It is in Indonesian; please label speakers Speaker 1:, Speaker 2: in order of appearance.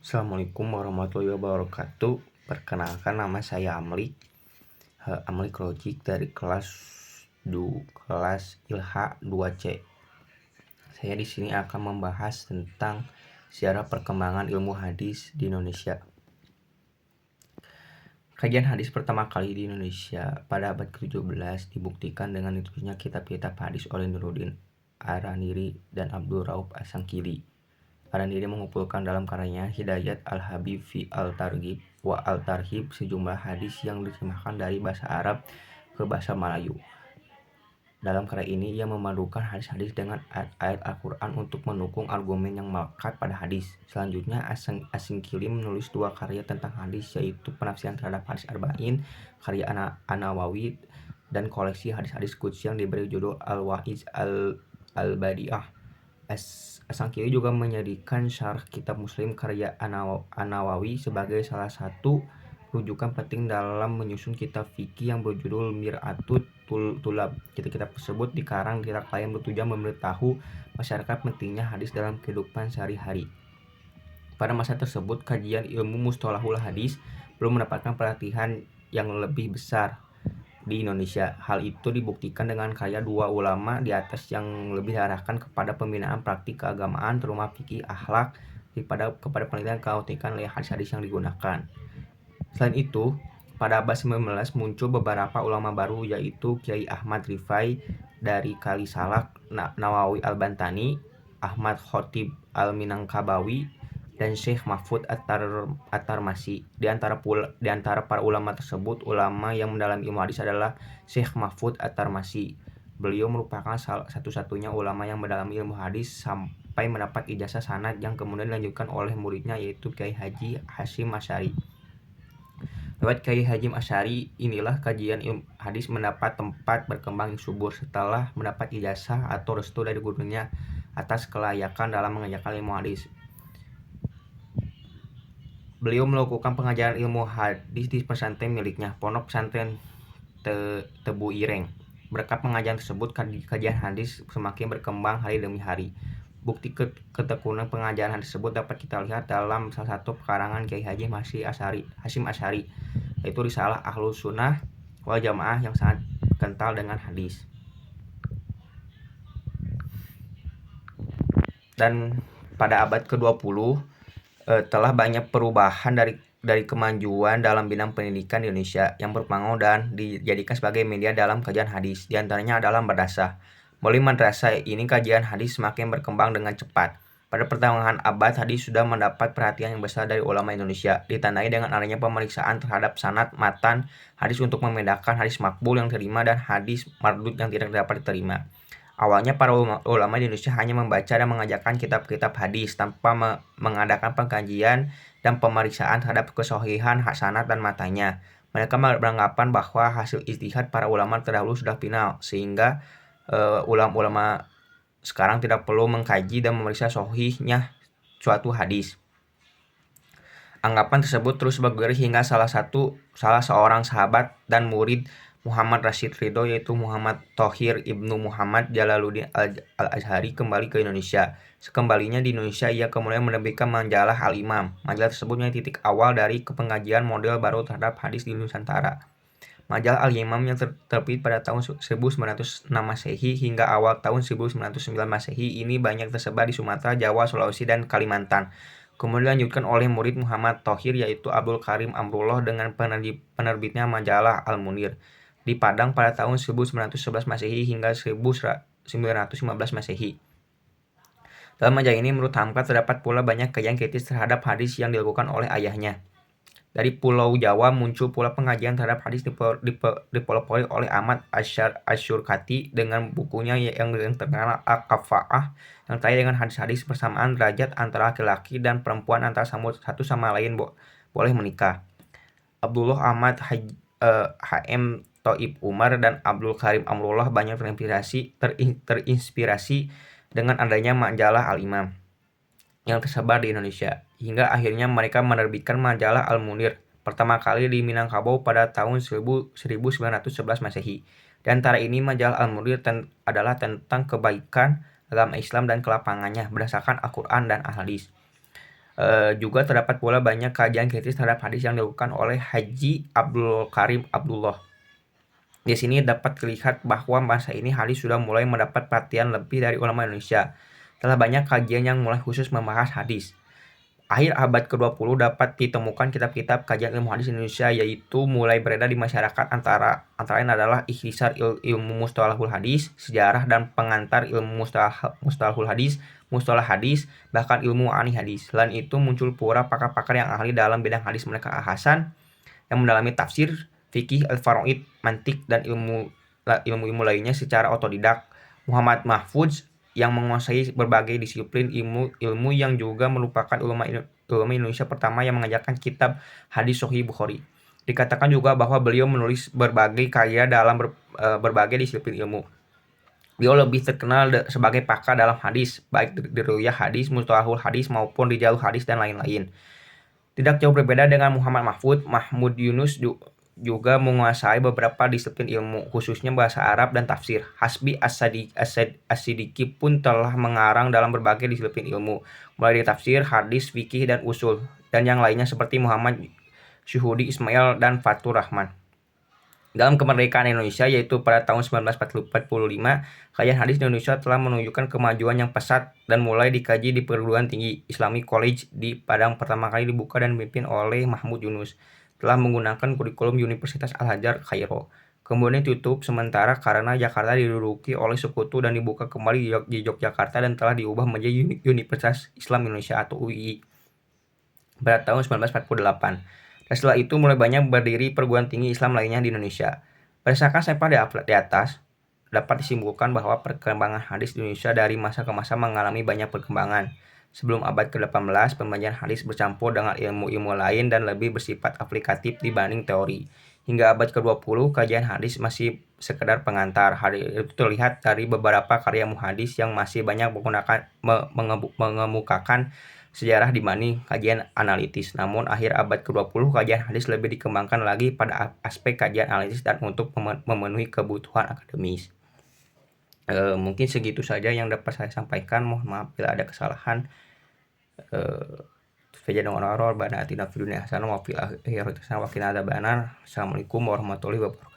Speaker 1: Assalamualaikum warahmatullahi wabarakatuh. Perkenalkan, nama saya Amlik Logik dari kelas Ilha 2C. Saya di sini akan membahas tentang sejarah perkembangan ilmu hadis di Indonesia. Kajian hadis pertama kali di Indonesia pada abad ke-17 dibuktikan dengan ditulisnya kitab-kitab hadis oleh Nuruddin Araniri dan Abdul Rauf Asangkili. Araniri mengumpulkan dalam karyanya Hidayat Al-Habib fi Al-Targhib wa Al-Tarhib sejumlah hadis yang diterjemahkan dari bahasa Arab ke bahasa Melayu. Dalam karya ini ia memadukan hadis-hadis dengan ayat-ayat Al-Quran untuk mendukung argumen yang melekat pada hadis. Selanjutnya Asingkili menulis dua karya tentang hadis, yaitu penafsiran terhadap hadis Arba'in karya An-Nawawi dan koleksi hadis-hadis qudsi yang diberi judul Al-Wa'iz Al-Badi'ah. Asangkili juga menjadikan syarah kitab Muslim karya An-Nawawi sebagai salah satu rujukan penting dalam menyusun kitab fikih yang berjudul Mir'atut Tulab. Kitab-kitab tersebut dikarang di rangka yang bertujuan memberitahu masyarakat pentingnya hadis dalam kehidupan sehari-hari. Pada masa tersebut, kajian ilmu mustalahul hadis belum mendapatkan perhatian yang lebih besar di Indonesia. Hal itu dibuktikan dengan karya dua ulama di atas yang lebih diarahkan kepada pembinaan praktik keagamaan, terutama fikih, akhlak, kepada penelitian keautentikan hadis-hadis yang digunakan. Selain itu, pada abad 19 muncul beberapa ulama baru, yaitu Kiai Ahmad Rifai dari Kalisalak, Nawawi Al-Bantani, Ahmad Khotib Al-Minangkabawi, dan Syekh Mahfud At-Tarmasi. Di antara para ulama tersebut, ulama yang mendalami ilmu hadis adalah Syekh Mahfud At-Tarmasi. Beliau merupakan satu-satunya ulama yang mendalami ilmu hadis sampai mendapat ijazah sanad yang kemudian dilanjutkan oleh muridnya, yaitu Kiai Haji Hasyim Asy'ari. Lewat Kiai Hasyim Asy'ari inilah kajian ilmu hadis mendapat tempat berkembang yang subur setelah mendapat ijazah atau restu dari gurunya atas kelayakan dalam mengajarkan ilmu hadis. Beliau melakukan pengajaran ilmu hadis di pesantren miliknya, Pondok Pesantren Tebu Ireng. Berkat pengajaran tersebut, kajian hadis semakin berkembang hari demi hari. Bukti ketekunan pengajaran hadis tersebut dapat kita lihat dalam salah satu pekarangan Kiai Haji Hasyim Asy'ari, yaitu Risalah Ahlus Sunnah wal Jamaah yang sangat kental dengan hadis. Dan pada abad ke-20 telah banyak perubahan dari kemajuan dalam bidang pendidikan di Indonesia yang berpengaruh dan dijadikan sebagai media dalam kajian hadis. Di antaranya adalah madrasah. Melalui madrasah ini kajian hadis semakin berkembang dengan cepat. Pada pertengahan abad, hadis sudah mendapat perhatian yang besar dari ulama Indonesia, ditandai dengan adanya pemeriksaan terhadap sanad matan hadis untuk membedakan hadis makbul yang diterima dan hadis mardud yang tidak dapat diterima. Awalnya para ulama di Indonesia hanya membaca dan mengajarkan kitab-kitab hadis tanpa mengadakan pengkajian dan pemeriksaan terhadap kesahihan sanad dan matanya. Mereka beranggapan bahwa hasil ijtihad para ulama terdahulu sudah final, sehingga ulama sekarang tidak perlu mengkaji dan memeriksa sahihnya suatu hadis. Anggapan tersebut terus bergulir hingga salah seorang sahabat dan murid Muhammad Rashid Ridho, yaitu Muhammad Thohir Ibnu Muhammad Jalaluddin Al-Azhari, kembali ke Indonesia. Sekembalinya di Indonesia, ia kemudian menerbitkan majalah Al-Imam. Majalah tersebut menjadi titik awal dari pengajian model baru terhadap hadis di Nusantara. Majalah Al-Imam yang terbit pada tahun 1906 Masehi hingga awal tahun 1909 Masehi ini banyak tersebar di Sumatera, Jawa, Sulawesi, dan Kalimantan. Kemudian dilanjutkan oleh murid Muhammad Thohir, yaitu Abdul Karim Amrullah, dengan penerbitnya majalah Al-Munir di Padang pada tahun 1911 Masehi hingga 1915 Masehi. Dalam majalah ini menurut Hamka terdapat pula banyak kajian kritis terhadap hadis yang dilakukan oleh ayahnya. Dari Pulau Jawa muncul pula pengajian terhadap hadis dipelopori oleh Ahmad Asyurkati dengan bukunya yang terkenal Al-Kafa'ah, yang kaya dengan hadis-hadis persamaan derajat antara laki-laki dan perempuan antara satu sama lain boleh menikah. Abdullah Ahmad HM Thoib Umar dan Abdul Karim Amrullah banyak terinspirasi dengan adanya majalah Al-Imam yang tersebar di Indonesia, hingga akhirnya mereka menerbitkan majalah Al-Munir pertama kali di Minangkabau pada tahun 1911 Masehi. Di antara ini, majalah Al-Munir adalah tentang kebaikan agama Islam dan kelapangannya berdasarkan Al-Quran dan Al-Hadis. Juga terdapat pula banyak kajian kritis terhadap hadis yang dilakukan oleh Haji Abdul Karim Abdullah. Di sini dapat terlihat bahwa masa ini hadis sudah mulai mendapat perhatian lebih dari ulama Indonesia. Telah banyak kajian yang mulai khusus membahas hadis. Akhir abad ke-20 dapat ditemukan kitab-kitab kajian ilmu hadis Indonesia, yaitu mulai beredar di masyarakat antara lain adalah Ikhtisar Ilmu Mustalahul Hadis, Sejarah dan Pengantar Ilmu Mustalahul Hadis, Mustalah Hadis, bahkan Ilmu Ani Hadis. Selain itu muncul pula pakar-pakar yang ahli dalam bidang hadis, mereka Hasan yang mendalami tafsir, fikih, al-faraid, mantik dan ilmu lainnya secara otodidak. Muhammad Mahfudz yang menguasai berbagai disiplin ilmu yang juga merupakan ulama Indonesia pertama yang mengajarkan kitab hadis Sahih Bukhari. Dikatakan juga bahwa beliau menulis berbagai karya dalam berbagai disiplin ilmu. Beliau lebih terkenal sebagai pakar dalam hadis, baik di riwayat hadis, mustalahul hadis maupun rijalul hadis dan lain-lain. Tidak jauh berbeda dengan Muhammad Mahfud, Mahmud Yunus juga menguasai beberapa disiplin ilmu, khususnya bahasa Arab dan tafsir. Hasbi As-Siddiqi pun telah mengarang dalam berbagai disiplin ilmu, mulai dari tafsir, hadis, fikih, dan usul, dan yang lainnya seperti Muhammad Syuhudi Ismail dan Fatur Rahman. Dalam kemerdekaan Indonesia, yaitu pada tahun 1945, kajian hadis di Indonesia telah menunjukkan kemajuan yang pesat dan mulai dikaji di perguruan tinggi. Islamic College di Padang pertama kali dibuka dan dipimpin oleh Mahmud Yunus, telah menggunakan kurikulum Universitas Al-Azhar Kairo. Kemudian ditutup sementara karena Jakarta diduduki oleh sekutu dan dibuka kembali di Yogyakarta dan telah diubah menjadi Universitas Islam Indonesia atau UII pada tahun 1948. Dan setelah itu mulai banyak berdiri perguruan tinggi Islam lainnya di Indonesia. Berdasarkan sampel di atas, dapat disimpulkan bahwa perkembangan hadis di Indonesia dari masa ke masa mengalami banyak perkembangan. Sebelum abad ke-18, pembelajaran hadis bercampur dengan ilmu-ilmu lain dan lebih bersifat aplikatif dibanding teori. Hingga abad ke-20, kajian hadis masih sekedar pengantar. Hadis itu terlihat dari beberapa karya muhadis yang masih banyak mengemukakan sejarah dibanding kajian analitis. Namun akhir abad ke-20 kajian hadis lebih dikembangkan lagi pada aspek kajian analitis dan untuk memenuhi kebutuhan akademis. Mungkin segitu saja yang dapat saya sampaikan. Mohon maaf bila ada kesalahan. Assalamualaikum warahmatullahi wabarakatuh.